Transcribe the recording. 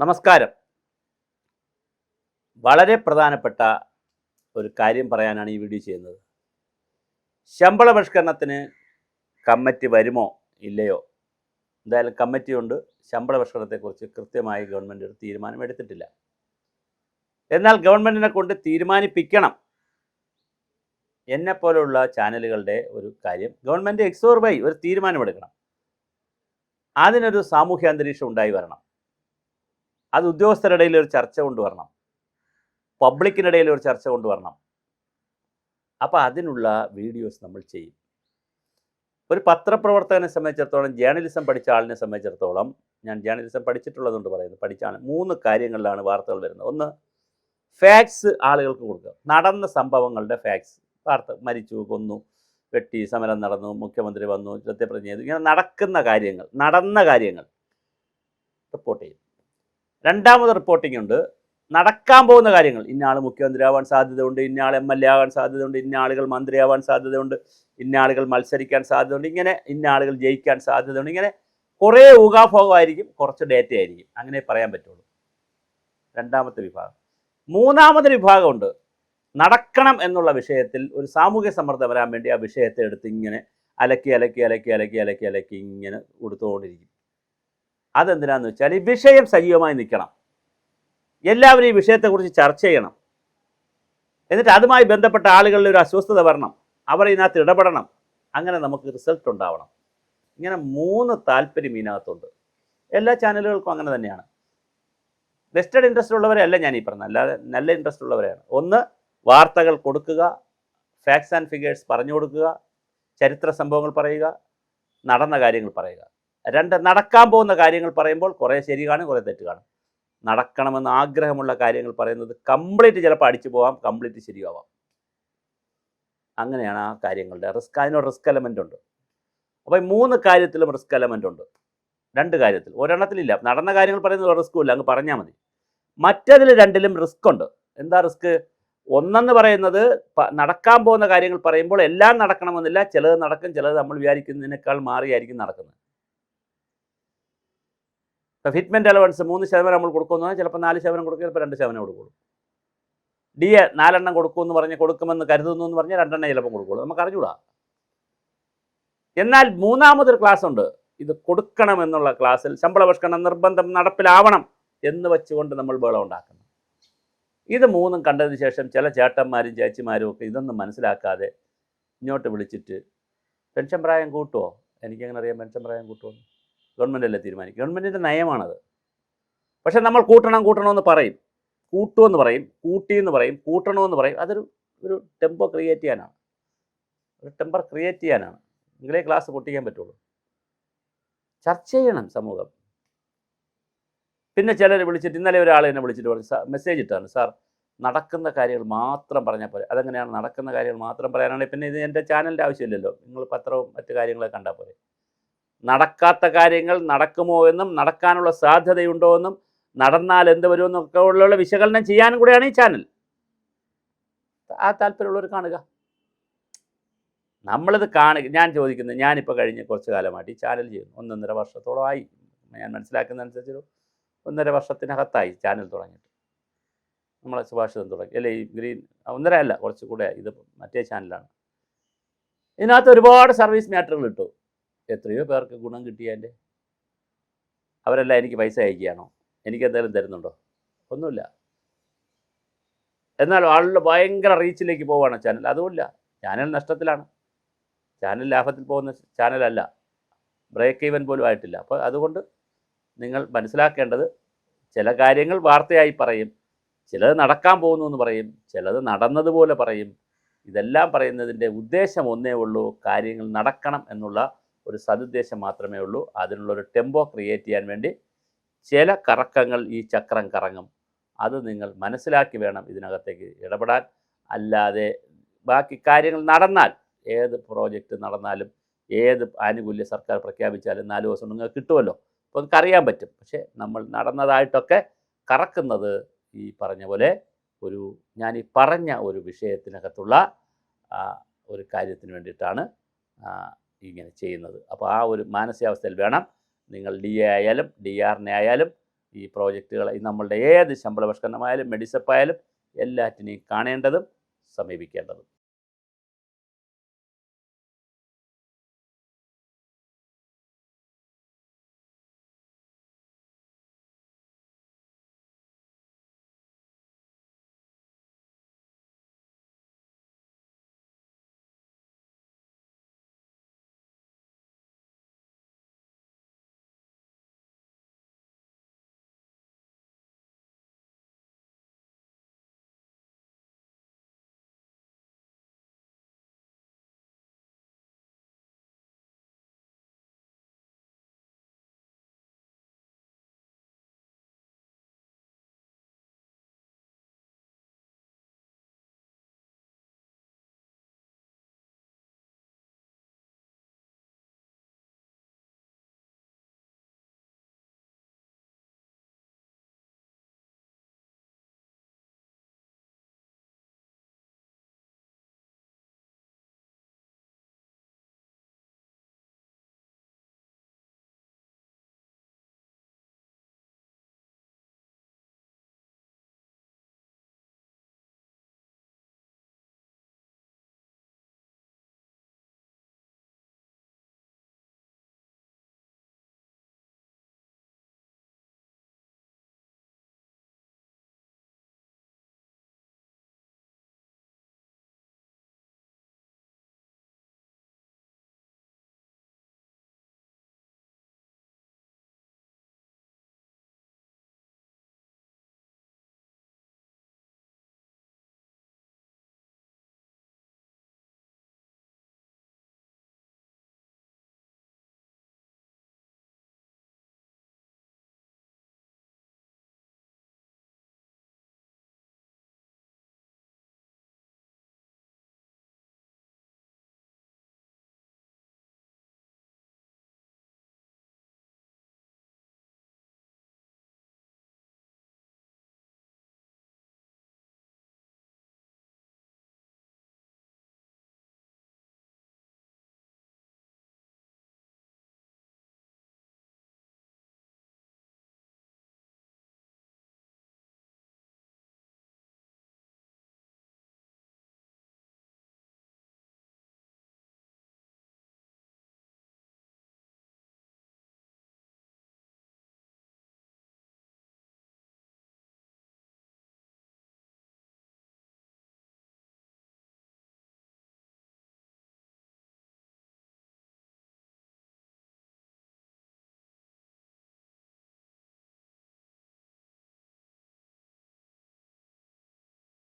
നമസ്കാരം. വളരെ പ്രധാനപ്പെട്ട ഒരു കാര്യം പറയാനാണ് ഈ വീഡിയോ ചെയ്യുന്നത്. ശമ്പള പരിഷ്കരണത്തിന് കമ്മിറ്റി വരുമോ ഇല്ലയോ? എന്തായാലും കമ്മിറ്റിയുണ്ട്. ശമ്പള പരിഷ്കരണത്തെക്കുറിച്ച് കൃത്യമായി ഗവൺമെൻറ് ഒരു തീരുമാനം എടുത്തിട്ടില്ല. എന്നാൽ ഗവൺമെൻറ്റിനെ കൊണ്ട് തീരുമാനിപ്പിക്കണം. എന്നെപ്പോലുള്ള ചാനലുകളുടെ ഒരു കാര്യം, ഗവൺമെൻറ് എക്സോർ വൈ ഒരു തീരുമാനമെടുക്കണം. അതിനൊരു സാമൂഹ്യ അന്തരീക്ഷം ഉണ്ടായി വരണം. അത് ഉദ്യോഗസ്ഥരുടെ ഇടയിൽ ഒരു ചർച്ച കൊണ്ടുവരണം, പബ്ലിക്കിനിടയിൽ ഒരു ചർച്ച കൊണ്ടുവരണം. അപ്പോൾ അതിനുള്ള വീഡിയോസ് നമ്മൾ ചെയ്യും. ഒരു പത്രപ്രവർത്തകനെ സംബന്ധിച്ചിടത്തോളം, ജേർണലിസം പഠിച്ച ആളിനെ സംബന്ധിച്ചിടത്തോളം, ഞാൻ ജേർണലിസം പഠിച്ചിട്ടുള്ളതുകൊണ്ട് പറയുന്നു, പഠിച്ചാണ് 3 കാര്യങ്ങളിലാണ് വാർത്തകൾ വരുന്നത്. ഒന്ന്, ഫാക്ട്സ് ആളുകൾക്ക് കൊടുക്കുക. നടന്ന സംഭവങ്ങളുടെ ഫാക്ട്സ്, വാർത്ത, മരിച്ചു, കൊന്നു, വെട്ടി, സമരം നടന്നു, മുഖ്യമന്ത്രി വന്നു, സത്യപ്രതിജ്ഞ ചെയ്തു, ഇങ്ങനെ നടന്ന കാര്യങ്ങൾ റിപ്പോർട്ട് ചെയ്യും. രണ്ടാമത് റിപ്പോർട്ടിംഗ് ഉണ്ട്, നടക്കാൻ പോകുന്ന കാര്യങ്ങൾ. ഇന്ന ആൾ മുഖ്യമന്ത്രി ആവാൻ സാധ്യതയുണ്ട്, ഇന്ന ആൾ MLA ആവാൻ സാധ്യതയുണ്ട്, ഇന്ന ആളുകൾ മന്ത്രിയാവാൻ സാധ്യതയുണ്ട്, ഇന്ന ആളുകൾ മത്സരിക്കാൻ സാധ്യതയുണ്ട്, ഇങ്ങനെ ഇന്ന ആളുകൾ ജയിക്കാൻ സാധ്യതയുണ്ട്. ഇങ്ങനെ കുറേ ഊഹാഭോഗമായിരിക്കും, കുറച്ച് ഡേറ്റ ആയിരിക്കും. അങ്ങനെ പറയാൻ പറ്റുള്ളൂ. രണ്ടാമത്തെ വിഭാഗം. മൂന്നാമതൊരു വിഭാഗമുണ്ട്, നടക്കണം എന്നുള്ള വിഷയത്തിൽ ഒരു സാമൂഹ്യ സമ്മർദ്ദം വരാൻ വേണ്ടി ആ വിഷയത്തെ എടുത്ത് ഇങ്ങനെ അലക്കി ഇങ്ങനെ കൊടുത്തുകൊണ്ടിരിക്കും. അതെന്തിനാന്ന് വെച്ചാൽ ഈ വിഷയം സജീവമായി നിൽക്കണം, എല്ലാവരും ഈ വിഷയത്തെക്കുറിച്ച് ചർച്ച ചെയ്യണം, എന്നിട്ട് അതുമായി ബന്ധപ്പെട്ട ആളുകളിൽ ഒരു അസ്വസ്ഥത വരണം, അവർ ഇതിനകത്ത് ഇടപെടണം, അങ്ങനെ നമുക്ക് റിസൾട്ട് ഉണ്ടാവണം. ഇങ്ങനെ 3 താല്പര്യം ഇതിനകത്തുണ്ട്. എല്ലാ ചാനലുകൾക്കും അങ്ങനെ തന്നെയാണ്. വെസ്റ്റഡ് ഇൻട്രസ്റ്റ് ഉള്ളവരെയല്ല ഞാൻ ഈ പറഞ്ഞത്, അല്ലാതെ നല്ല ഇൻട്രസ്റ്റ് ഉള്ളവരെയാണ്. ഒന്ന്, വാർത്തകൾ കൊടുക്കുക, ഫാക്ട്സ് ആൻഡ് ഫിഗേഴ്സ് പറഞ്ഞു കൊടുക്കുക, ചരിത്ര സംഭവങ്ങൾ പറയുക, നടന്ന കാര്യങ്ങൾ പറയുക. 2, നടക്കാൻ പോകുന്ന കാര്യങ്ങൾ പറയുമ്പോൾ കുറേ ശരി കാണും, കുറേ തെറ്റ് കാണും. നടക്കണമെന്ന് ആഗ്രഹമുള്ള കാര്യങ്ങൾ പറയുന്നത് കംപ്ലീറ്റ് ചിലപ്പോൾ അടിച്ചു പോകാം, കംപ്ലീറ്റ് ശരിയാവാം. അങ്ങനെയാണ് ആ കാര്യങ്ങളുടെ റിസ്ക്. അതിനൊരു റിസ്ക് എലമെൻ്റ് ഉണ്ട്. അപ്പോൾ ഈ 3 കാര്യത്തിലും റിസ്ക് എലമെൻ്റ് ഉണ്ട്. 2 കാര്യത്തിൽ, ഒരെണ്ണത്തിലില്ല. നടന്ന കാര്യങ്ങൾ പറയുന്നത് ഒരു റിസ്ക്കും ഇല്ല, അങ്ങ് പറഞ്ഞാൽ മതി. മറ്റതിൽ 2ലും റിസ്ക് ഉണ്ട്. എന്താ റിസ്ക്? ഒന്നെന്ന് പറയുന്നത്, നടക്കാൻ പോകുന്ന കാര്യങ്ങൾ പറയുമ്പോൾ എല്ലാം നടക്കണമെന്നില്ല, ചിലത് നടക്കും, ചിലത് നമ്മൾ വിചാരിക്കുന്നതിനേക്കാൾ മാറിയായിരിക്കും നടക്കുന്നത്. ഫിറ്റ്മെൻറ്റ് അലവൻസ് 3% നമ്മൾ കൊടുക്കുമെന്ന് പറഞ്ഞാൽ ചിലപ്പോൾ 4% കൊടുക്കും, ചിലപ്പോൾ 2% കൊടുക്കുള്ളൂ. DA 4 എണ്ണം കൊടുക്കുമെന്ന് പറഞ്ഞ് കൊടുക്കുമെന്ന് കരുതുന്നു എന്ന് പറഞ്ഞാൽ 2 എണ്ണം ചിലപ്പോൾ കൊടുക്കുള്ളൂ, നമുക്ക് അറിഞ്ഞൂടാ. എന്നാൽ മൂന്നാമതൊരു ക്ലാസ് ഉണ്ട്, ഇത് കൊടുക്കണമെന്നുള്ള ക്ലാസ്സിൽ ശമ്പള പരിഷ്കരണം നിർബന്ധം നടപ്പിലാവണം എന്ന് വെച്ചുകൊണ്ട് നമ്മൾ ബഹളം ഉണ്ടാക്കുന്നു. ഇത് 3ഉം കണ്ടതിന് ശേഷം ചില ചേട്ടന്മാരും ചേച്ചിമാരും ഒക്കെ ഇതൊന്നും മനസ്സിലാക്കാതെ ഇങ്ങോട്ട് വിളിച്ചിട്ട് പെൻഷൻ പ്രായം കൂട്ടുമോ? എനിക്കെങ്ങനെ അറിയാം പെൻഷൻ പ്രായം കൂട്ടുമോ? ഗവൺമെൻറ് അല്ലേ തീരുമാനിക്കും, ഗവൺമെൻറ്റിൻ്റെ നയമാണത്. പക്ഷേ നമ്മൾ കൂട്ടണമെന്ന് പറയും, കൂട്ടുമെന്ന് പറയും, കൂട്ടിയെന്ന് പറയും, കൂട്ടണമെന്ന് പറയും. ഒരു ടെമ്പോ ക്രിയേറ്റ് ചെയ്യാനാണ്, ഒരു ടെമ്പർ ക്രിയേറ്റ് ചെയ്യാനാണ്. നിങ്ങളെ ക്ലാസ് പൊട്ടിക്കാൻ പറ്റുള്ളൂ. ചർച്ച ചെയ്യണം സമൂഹം. പിന്നെ ചിലർ വിളിച്ചിട്ട്, ഇന്നലെ ഒരാൾ എന്നെ വിളിച്ചിട്ട് പറഞ്ഞു, മെസ്സേജ് ഇട്ടാണ്, സാർ നടക്കുന്ന കാര്യങ്ങൾ മാത്രം പറഞ്ഞാൽ പോലെ. അതെങ്ങനെയാണ് നടക്കുന്ന കാര്യങ്ങൾ മാത്രം പറയാനാണെങ്കിൽ പിന്നെ ഇത് എൻ്റെ ചാനലിൻ്റെ ആവശ്യമില്ലല്ലോ, നിങ്ങൾ പത്രവും മറ്റു കാര്യങ്ങളൊക്കെ കണ്ടാൽ പോലെ. നടക്കാത്ത കാര്യങ്ങൾ നടക്കുമോ എന്നും നടക്കാനുള്ള സാധ്യതയുണ്ടോ എന്നും നടന്നാൽ എന്ത് വരുമെന്നൊക്കെ ഉള്ള വിശകലനം ചെയ്യാനും കൂടെയാണ് ഈ ചാനൽ. ആ താല്പര്യമുള്ളവർ കാണുക. നമ്മളിത് കാണുക. ഞാൻ ചോദിക്കുന്നത്, ഞാനിപ്പോൾ കഴിഞ്ഞ കുറച്ച് കാലമായിട്ട് ഈ ചാനൽ ചെയ്യുന്നു, 1.5 വർഷത്തോളമായി. ഞാൻ മനസ്സിലാക്കുന്നതനുസരിച്ചൊരു 1.5 വർഷത്തിനകത്തായി ചാനൽ തുടങ്ങിയിട്ട്. നമ്മളെ സുഭാഷിതം തുടങ്ങി, അല്ലേ ഈ ഗ്രീൻ 1.5 അല്ല, കുറച്ച് കൂടെ. ഇത് മറ്റേ ചാനലാണ്. ഇതിനകത്ത് ഒരുപാട് സർവീസ് മാറ്ററുകൾ ഇട്ടു. എത്രയോ പേർക്ക് ഗുണം കിട്ടിയതിൻ്റെ. അവരെല്ലാം എനിക്ക് പൈസ അയക്കുകയാണോ? എനിക്ക് എന്തെങ്കിലും തരുന്നുണ്ടോ? ഒന്നുമില്ല. എന്നാൽ ആളുടെ ഭയങ്കര റീച്ചിലേക്ക് പോവുകയാണ് ചാനൽ. അതുമില്ല, ചാനൽ നഷ്ടത്തിലാണ്. ചാനൽ ലാഭത്തിൽ പോകുന്ന ചാനലല്ല, ബ്രേക്ക് ഈവൻ പോലും ആയിട്ടില്ല. അപ്പോൾ അതുകൊണ്ട് നിങ്ങൾ മനസ്സിലാക്കേണ്ടത്, ചില കാര്യങ്ങൾ വാർത്തയായി പറയും, ചിലത് നടക്കാൻ പോകുന്നു എന്ന് പറയും, ചിലത് നടന്നതുപോലെ പറയും. ഇതെല്ലാം പറയുന്നതിൻ്റെ ഉദ്ദേശം ഒന്നേ ഉള്ളൂ, കാര്യങ്ങൾ നടക്കണം എന്നുള്ള ഒരു സതുദ്ദേശം മാത്രമേ ഉള്ളൂ. അതിനുള്ളൊരു ടെമ്പോ ക്രിയേറ്റ് ചെയ്യാൻ വേണ്ടി ചില കറക്കങ്ങൾ ഈ ചക്രം കറങ്ങും. അത് നിങ്ങൾ മനസ്സിലാക്കി വേണം ഇതിനകത്തേക്ക് ഇടപെടാൻ. അല്ലാതെ ബാക്കി കാര്യങ്ങൾ നടന്നാൽ, ഏത് പ്രോജക്റ്റ് നടന്നാലും, ഏത് ആനുകൂല്യ സർക്കാർ പ്രഖ്യാപിച്ചാലും 4 ദിവസം നിങ്ങൾക്ക് കിട്ടുമല്ലോ, അപ്പോൾ നമുക്കറിയാൻ പറ്റും. പക്ഷേ നമ്മൾ നടന്നതായിട്ടൊക്കെ കറക്കുന്നത് ഈ പറഞ്ഞ പോലെ ഞാൻ ഈ പറഞ്ഞ ഒരു വിഷയത്തിനകത്തുള്ള ഒരു കാര്യത്തിന് വേണ്ടിയിട്ടാണ് ഇങ്ങനെ ചെയ്യുന്നത്. അപ്പോൾ ആ ഒരു മാനസികാവസ്ഥയിൽ വേണം നിങ്ങൾ DA ആയാലും DRനെ ആയാലും ഈ പ്രോജക്റ്റുകൾ നമ്മളുടെ ഏത് ശമ്പള പരിഷ്കരണമായാലും മെഡിസെപ്പ് ആയാലും എല്ലാറ്റിനെയും കാണേണ്ടതും സമീപിക്കേണ്ടതും.